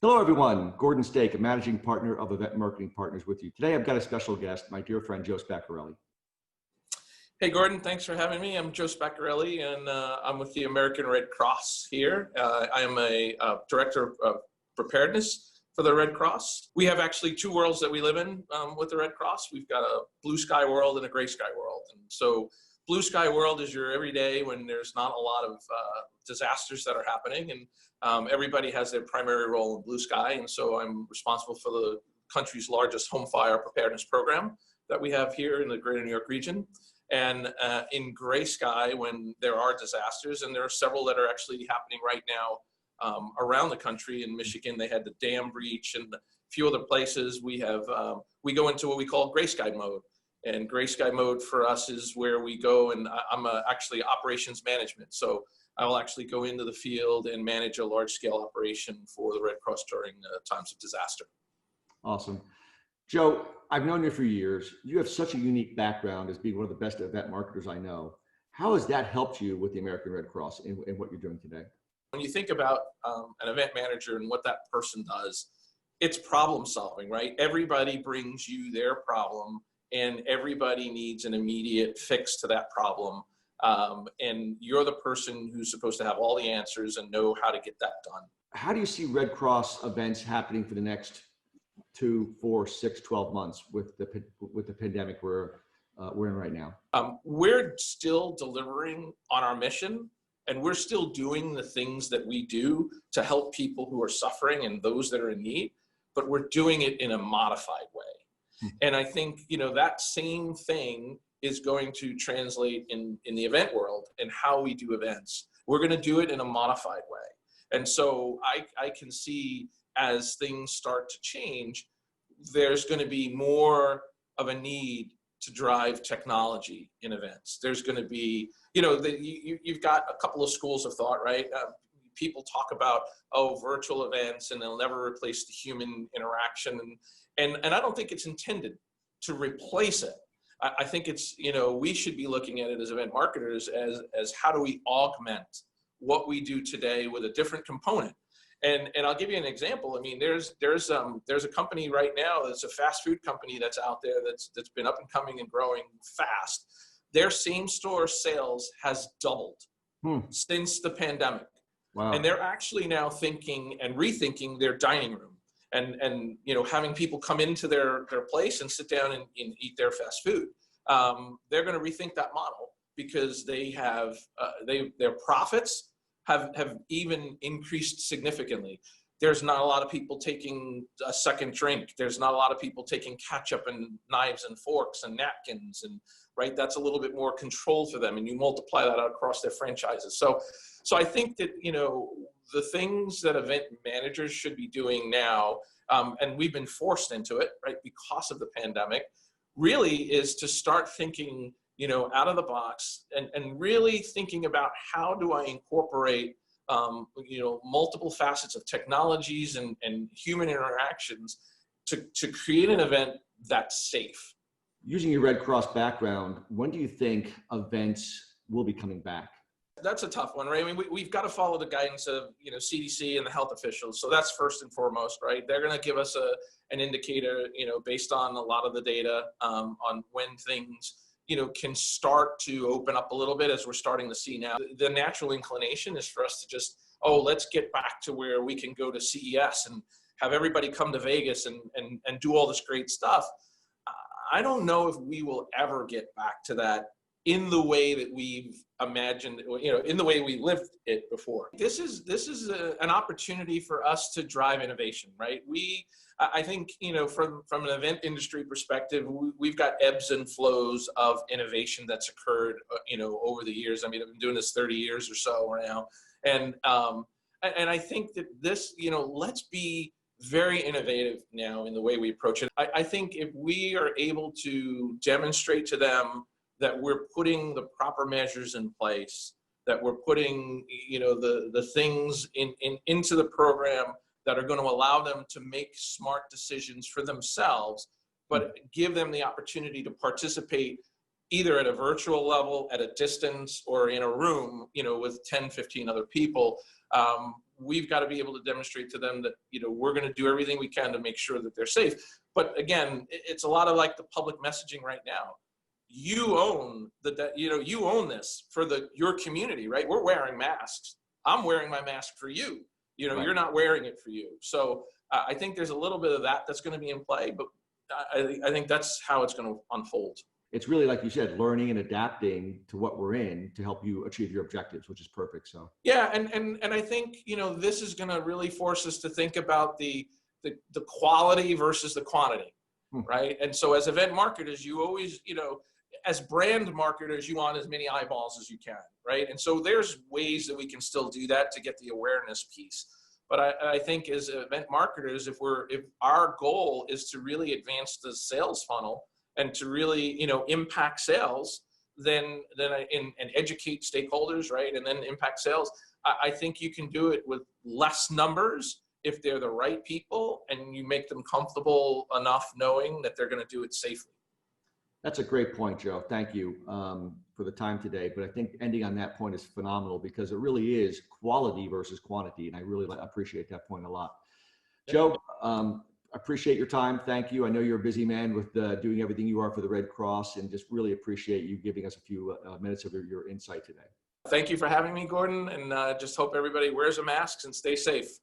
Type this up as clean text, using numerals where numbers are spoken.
Hello, everyone. Gordon Stake, a managing partner of Event Marketing Partners with you. Today, I've got a special guest, my dear friend, Joe Spaccarelli. Hey, Gordon, thanks for having me. I'm Joe Spaccarelli, and I'm with the American Red Cross here. I am a director of preparedness for the Red Cross. We have actually two worlds that we live in with the Red Cross. We've got a blue sky world and a gray sky world. And so blue sky world is your everyday when there's not a lot of disasters that are happening, and everybody has their primary role in blue sky. And so I'm responsible for the country's largest home fire preparedness program that we have here in the greater New York region. And in gray sky, when there are disasters, and there are several that are actually happening right now around the country. In Michigan, they had the dam breach, and a few other places. We go into what we call gray sky mode. And gray sky mode for us is where we go, and I'm actually operations management. So I will actually go into the field and manage a large scale operation for the Red Cross during times of disaster. Awesome. Joe, I've known you for years. You have such a unique background as being one of the best event marketers I know. How has that helped you with the American Red Cross in what you're doing today? When you think about an event manager and what that person does, it's problem solving, right? Everybody brings you their problem, and everybody needs an immediate fix to that problem. And you're the person who's supposed to have all the answers and know how to get that done. How do you see Red Cross events happening for the next 2, 4, 6, 12 months with the pandemic we're in right now? We're still delivering on our mission, and we're still doing the things that we do to help people who are suffering and those that are in need, but we're doing it in a modified way. And I think, that same thing is going to translate in the event world and how we do events. We're going to do it in a modified way. And so I can see as things start to change, there's going to be more of a need to drive technology in events. There's going to be, you've got a couple of schools of thought, right? People talk about, virtual events, and they'll never replace the human interaction. And I don't think it's intended to replace it. I think it's, we should be looking at it as event marketers as how do we augment what we do today with a different component. And I'll give you an example. I mean, there's a company right now that's a fast food company that's out there that's been up and coming and growing fast. Their same store sales has doubled since the pandemic. Wow. And they're actually now thinking and rethinking their dining room and having people come into their place and sit down and eat their fast food. They're going to rethink that model because they have their profits have even increased significantly. There's not a lot of people taking a second drink. There's not a lot of people taking ketchup and knives and forks and napkins, and right, that's a little bit more control for them, and you multiply that out across their franchises. So I think that, the things that event managers should be doing now, and we've been forced into it, right, because of the pandemic, really is to start thinking, out of the box and really thinking about how do I incorporate, multiple facets of technologies and human interactions to create an event that's safe. Using your Red Cross background, when do you think events will be coming back? That's a tough one, right? I mean, we've got to follow the guidance of, CDC and the health officials. So that's first and foremost, right? They're going to give us an indicator, based on a lot of the data on when things, can start to open up a little bit, as we're starting to see now. The natural inclination is for us to just, let's get back to where we can go to CES and have everybody come to Vegas and do all this great stuff. I don't know if we will ever get back to that in the way that we've imagined, in the way we lived it before. This is an opportunity for us to drive innovation, right? I think, from an event industry perspective, we've got ebbs and flows of innovation that's occurred, over the years. I mean, I've been doing this 30 years or so now. And I think that this, let's be very innovative now in the way we approach it. I think if we are able to demonstrate to them that we're putting the proper measures in place, that we're putting, the things into the program that are going to allow them to make smart decisions for themselves, but give them the opportunity to participate either at a virtual level, at a distance, or in a room, with 10, 15 other people. We've got to be able to demonstrate to them that, we're going to do everything we can to make sure that they're safe. But again, it's a lot of like the public messaging right now. You own you own this for your community, right? We're wearing masks. I'm wearing my mask for you. Right. You're not wearing it for you. So I think there's a little bit of that's going to be in play, but I think that's how it's going to unfold. It's really, like you said, learning and adapting to what we're in to help you achieve your objectives, which is perfect. So yeah, and I think this is going to really force us to think about the quality versus the quantity, right? And so as event marketers, you always as brand marketers, you want as many eyeballs as you can, right? And so there's ways that we can still do that to get the awareness piece. But I think as event marketers, if our goal is to really advance the sales funnel and to really, impact sales, then and educate stakeholders, right? And then impact sales. I think you can do it with less numbers if they're the right people and you make them comfortable enough knowing that they're going to do it safely. that's a great point, Joe. Thank you for the time today. But I think ending on that point is phenomenal because it really is quality versus quantity. And I really appreciate that point a lot. Joe, appreciate your time. Thank you. I know you're a busy man with doing everything you are for the Red Cross, and just really appreciate you giving us a few minutes of your insight today. Thank you for having me, Gordon, and just hope everybody wears a mask and stay safe.